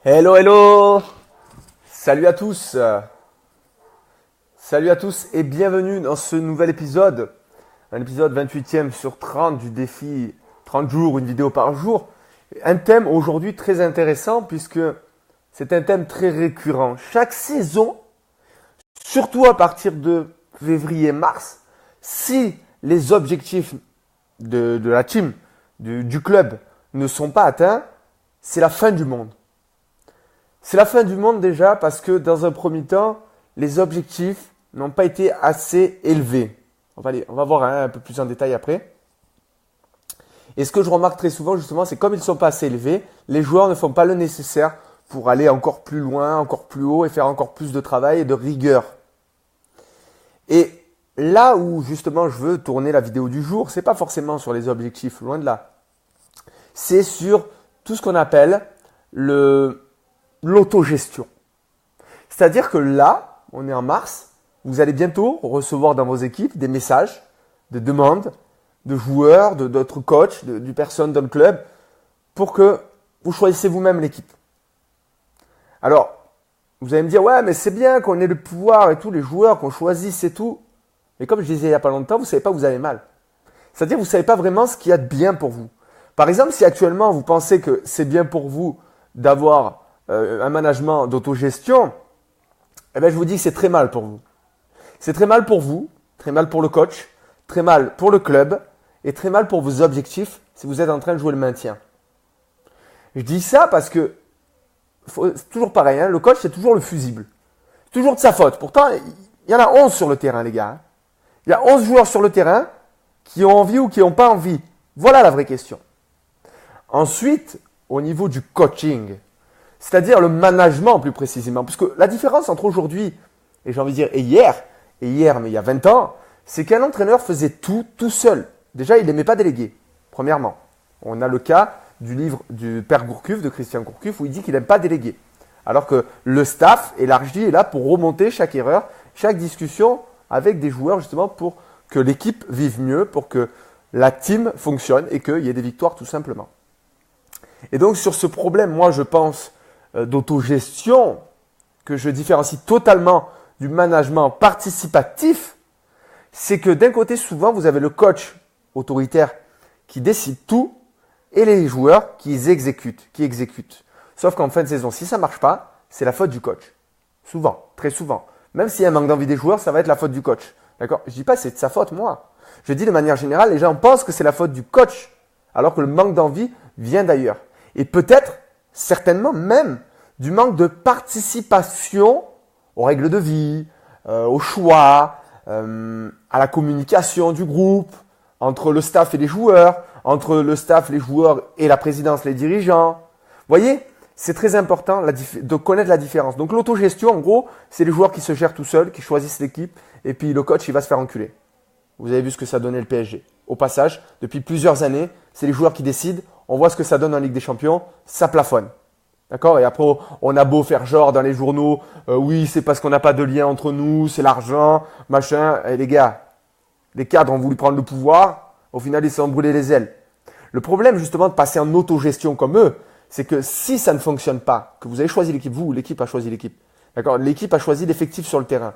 Hello, hello! Salut à tous! Salut à tous et bienvenue dans ce nouvel épisode. Un épisode 28e sur 30 du défi 30 jours, une vidéo par jour. Un thème aujourd'hui très intéressant puisque c'est un thème très récurrent. Chaque saison, surtout à partir de février-mars, si les objectifs de la team, du club ne sont pas atteints, c'est la fin du monde. C'est la fin du monde déjà parce que dans un premier temps, les objectifs n'ont pas été assez élevés. On va voir un peu plus en détail après. Et ce que je remarque très souvent justement, c'est comme ils ne sont pas assez élevés, les joueurs ne font pas le nécessaire pour aller encore plus loin, encore plus haut et faire encore plus de travail et de rigueur. Et là où justement je veux tourner la vidéo du jour, c'est pas forcément sur les objectifs, loin de là. C'est sur tout ce qu'on appelle l'autogestion. C'est-à-dire que là, on est en mars, vous allez bientôt recevoir dans vos équipes des messages de demandes de joueurs, d'autres coachs, du personne dans le club pour que vous choisissez vous-même l'équipe. Alors, vous allez me dire, ouais, mais c'est bien qu'on ait le pouvoir et tout, les joueurs, qu'on choisisse et tout. Mais comme je disais il n'y a pas longtemps, vous ne savez pas où vous allez mal. C'est-à-dire que vous ne savez pas vraiment ce qu'il y a de bien pour vous. Par exemple, si actuellement vous pensez que c'est bien pour vous d'avoir un management d'autogestion, eh bien, je vous dis que c'est très mal pour vous. C'est très mal pour vous, très mal pour le coach, très mal pour le club et très mal pour vos objectifs si vous êtes en train de jouer le maintien. Je dis ça parce que c'est toujours pareil, hein, le coach c'est toujours le fusible. C'est toujours de sa faute. Pourtant, il y en a 11 sur le terrain, les gars. Il y a 11 joueurs sur le terrain qui ont envie ou qui n'ont pas envie. Voilà la vraie question. Ensuite, au niveau du coaching, c'est-à-dire le management plus précisément. Parce que la différence entre aujourd'hui, et j'ai envie de dire et hier, mais il y a 20 ans, c'est qu'un entraîneur faisait tout seul. Déjà, il n'aimait pas déléguer, premièrement. On a le cas du livre du père Gourcuff, de Christian Gourcuff, où il dit qu'il n'aime pas déléguer. Alors que le staff élargi est là pour remonter chaque erreur, chaque discussion avec des joueurs justement pour que l'équipe vive mieux, pour que la team fonctionne et qu'il y ait des victoires tout simplement. Et donc sur ce problème, moi je pense d'autogestion, que je différencie totalement du management participatif, c'est que d'un côté, souvent, vous avez le coach autoritaire qui décide tout et les joueurs qui exécutent. Sauf qu'en fin de saison, si ça ne marche pas, c'est la faute du coach. Souvent, très souvent. Même s'il y a un manque d'envie des joueurs, ça va être la faute du coach. D'accord ? Je ne dis pas que c'est de sa faute, moi. Je dis de manière générale, les gens pensent que c'est la faute du coach, alors que le manque d'envie vient d'ailleurs. Et peut-être, certainement même, du manque de participation aux règles de vie, au choix, à la communication du groupe, entre le staff et les joueurs, entre le staff, les joueurs et la présidence, les dirigeants. Vous voyez, c'est très important de connaître la différence. Donc l'autogestion, en gros, c'est les joueurs qui se gèrent tout seuls, qui choisissent l'équipe, et puis le coach, il va se faire enculer. Vous avez vu ce que ça donnait le PSG. Au passage, depuis plusieurs années, c'est les joueurs qui décident. On voit ce que ça donne en Ligue des Champions, ça plafonne. D'accord ? Et après, on a beau faire genre dans les journaux, oui, c'est parce qu'on n'a pas de lien entre nous, c'est l'argent, machin. Et les gars, les cadres ont voulu prendre le pouvoir, au final, ils se sont brûlés les ailes. Le problème, justement, de passer en autogestion comme eux, c'est que si ça ne fonctionne pas, que vous avez choisi l'équipe, vous ou l'équipe a choisi l'équipe, d'accord ? L'équipe a choisi l'effectif sur le terrain,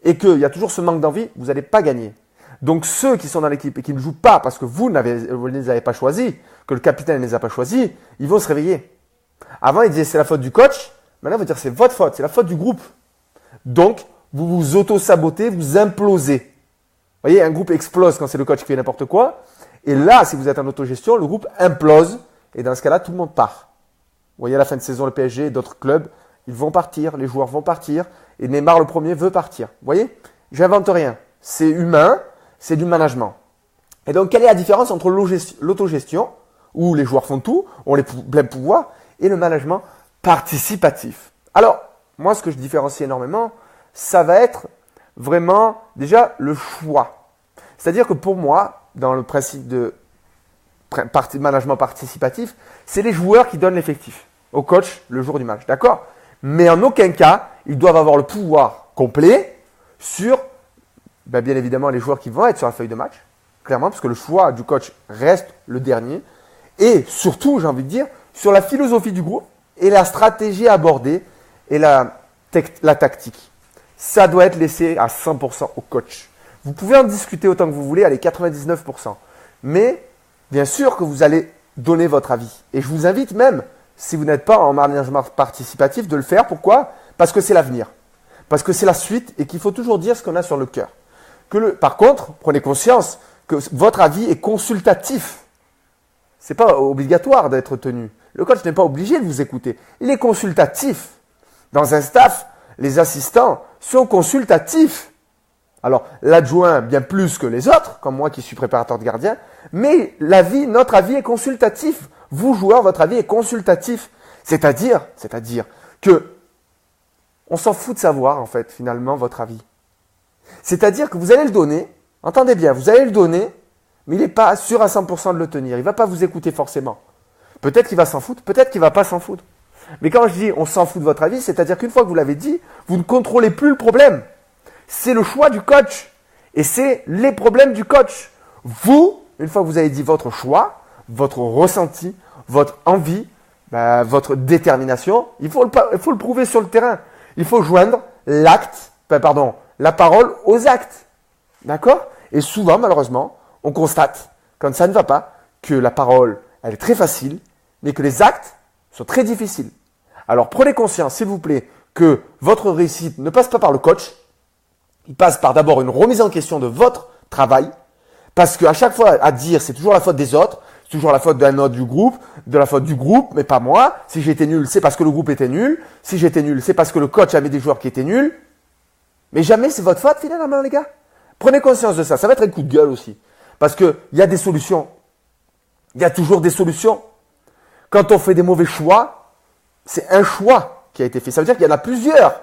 et qu'il y a toujours ce manque d'envie, vous n'allez pas gagner. Donc ceux qui sont dans l'équipe et qui ne jouent pas parce que vous ne les avez pas choisis, que le capitaine ne les a pas choisis, ils vont se réveiller. Avant, ils disaient c'est la faute du coach. Maintenant, ils vont dire c'est votre faute, c'est la faute du groupe. Donc, vous vous auto-sabotez, vous implosez. Vous voyez, un groupe explose quand c'est le coach qui fait n'importe quoi. Et là, si vous êtes en autogestion, le groupe implose. Et dans ce cas-là, tout le monde part. Vous voyez, à la fin de saison, le PSG et d'autres clubs, ils vont partir, les joueurs vont partir. Et Neymar, le premier, veut partir. Vous voyez, j'invente rien. C'est humain, c'est du management. Et donc, quelle est la différence entre l'autogestion, où les joueurs font tout, ont les pleins pouvoirs, et le management participatif? Alors, moi, ce que je différencie énormément, ça va être vraiment déjà le choix. C'est-à-dire que pour moi, dans le principe de management participatif, c'est les joueurs qui donnent l'effectif au coach le jour du match. D'accord ? Mais en aucun cas, ils doivent avoir le pouvoir complet sur, bien évidemment, les joueurs qui vont être sur la feuille de match, clairement, parce que le choix du coach reste le dernier. Et surtout, j'ai envie de dire, sur la philosophie du groupe et la stratégie à aborder et la tactique. Ça doit être laissé à 100% au coach. Vous pouvez en discuter autant que vous voulez, allez 99%. Mais bien sûr que vous allez donner votre avis. Et je vous invite même, si vous n'êtes pas en management participatif, de le faire. Pourquoi? Parce que c'est l'avenir. Parce que c'est la suite et qu'il faut toujours dire ce qu'on a sur le cœur. Par contre, prenez conscience que votre avis est consultatif. Ce n'est pas obligatoire d'être tenu. Le coach n'est pas obligé de vous écouter. Il est consultatif. Dans un staff, les assistants sont consultatifs. Alors, l'adjoint, bien plus que les autres, comme moi qui suis préparateur de gardien, mais notre avis est consultatif. Vous, joueurs, votre avis est consultatif. C'est-à-dire que on s'en fout de savoir, en fait, finalement, votre avis. C'est-à-dire que vous allez le donner, entendez bien, vous allez le donner, mais il n'est pas sûr à 100% de le tenir. Il ne va pas vous écouter forcément. Peut-être qu'il va s'en foutre, peut-être qu'il ne va pas s'en foutre. Mais quand je dis on s'en fout de votre avis, c'est-à-dire qu'une fois que vous l'avez dit, vous ne contrôlez plus le problème. C'est le choix du coach. Et c'est les problèmes du coach. Vous, une fois que vous avez dit votre choix, votre ressenti, votre envie, votre détermination, il faut le prouver sur le terrain. Il faut joindre la parole aux actes. D'accord? Et souvent, malheureusement, on constate, quand ça ne va pas, que la parole, elle est très facile, mais que les actes sont très difficiles. Alors, prenez conscience, s'il vous plaît, que votre réussite ne passe pas par le coach. Il passe par d'abord une remise en question de votre travail. Parce qu'à chaque fois, à dire, c'est toujours la faute des autres. C'est toujours la faute d'un autre du groupe, de la faute du groupe, mais pas moi. Si j'étais nul, c'est parce que le groupe était nul. Si j'étais nul, c'est parce que le coach avait des joueurs qui étaient nuls. Mais jamais c'est votre faute finalement, les gars. Prenez conscience de ça. Ça va être un coup de gueule aussi. Parce qu'il y a des solutions. Il y a toujours des solutions. Quand on fait des mauvais choix, c'est un choix qui a été fait. Ça veut dire qu'il y en a plusieurs.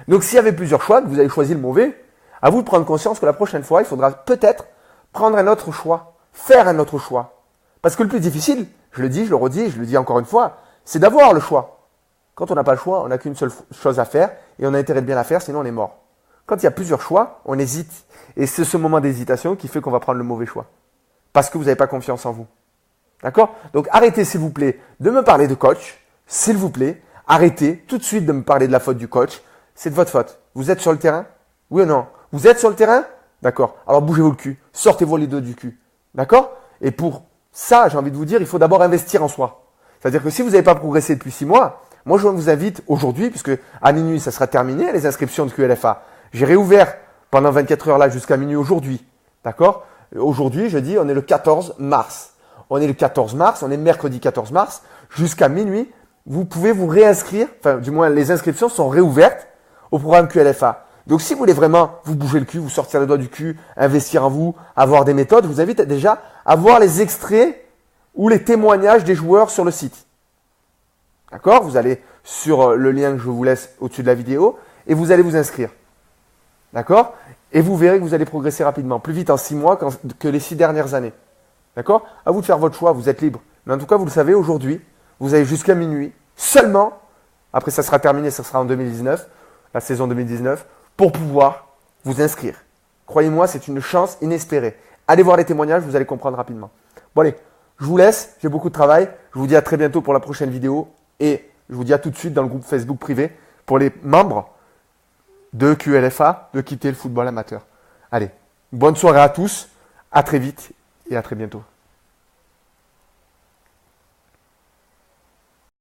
Donc s'il y avait plusieurs choix, que vous avez choisi le mauvais, à vous de prendre conscience que la prochaine fois, il faudra peut-être prendre un autre choix. Faire un autre choix. Parce que le plus difficile, je le dis, je le redis, je le dis encore une fois, c'est d'avoir le choix. Quand on n'a pas le choix, on n'a qu'une seule chose à faire et on a intérêt de bien la faire, sinon on est mort. Quand il y a plusieurs choix, on hésite. Et c'est ce moment d'hésitation qui fait qu'on va prendre le mauvais choix. Parce que vous n'avez pas confiance en vous. D'accord? Donc arrêtez s'il vous plaît de me parler de coach. S'il vous plaît, arrêtez tout de suite de me parler de la faute du coach. C'est de votre faute. Vous êtes sur le terrain? Oui ou non? Vous êtes sur le terrain? D'accord. Alors bougez-vous le cul. Sortez-vous les deux du cul. D'accord? Et pour ça, j'ai envie de vous dire, il faut d'abord investir en soi. C'est-à-dire que si vous n'avez pas progressé depuis 6 mois, moi je vous invite aujourd'hui, puisque à minuit ça sera terminé, les inscriptions de QLFA. J'ai réouvert pendant 24 heures là jusqu'à minuit aujourd'hui. D'accord? Aujourd'hui, je dis, on est le 14 mars. On est le 14 mars, on est mercredi 14 mars. Jusqu'à minuit, vous pouvez vous réinscrire, enfin du moins les inscriptions sont réouvertes au programme QLFA. Donc si vous voulez vraiment vous bouger le cul, vous sortir les doigts du cul, investir en vous, avoir des méthodes, je vous invite déjà à voir les extraits ou les témoignages des joueurs sur le site. D'accord? Vous allez sur le lien que je vous laisse au-dessus de la vidéo et vous allez vous inscrire. D'accord? Et vous verrez que vous allez progresser rapidement, plus vite en 6 mois que les 6 dernières années. D'accord? À vous de faire votre choix, vous êtes libre. Mais en tout cas, vous le savez, aujourd'hui, vous avez jusqu'à minuit, seulement, après ça sera terminé, ça sera en 2019, la saison 2019, pour pouvoir vous inscrire. Croyez-moi, c'est une chance inespérée. Allez voir les témoignages, vous allez comprendre rapidement. Bon allez, je vous laisse, j'ai beaucoup de travail. Je vous dis à très bientôt pour la prochaine vidéo et je vous dis à tout de suite dans le groupe Facebook privé pour les membres de QLFA de quitter le football amateur. Allez, bonne soirée à tous, à très vite et à très bientôt.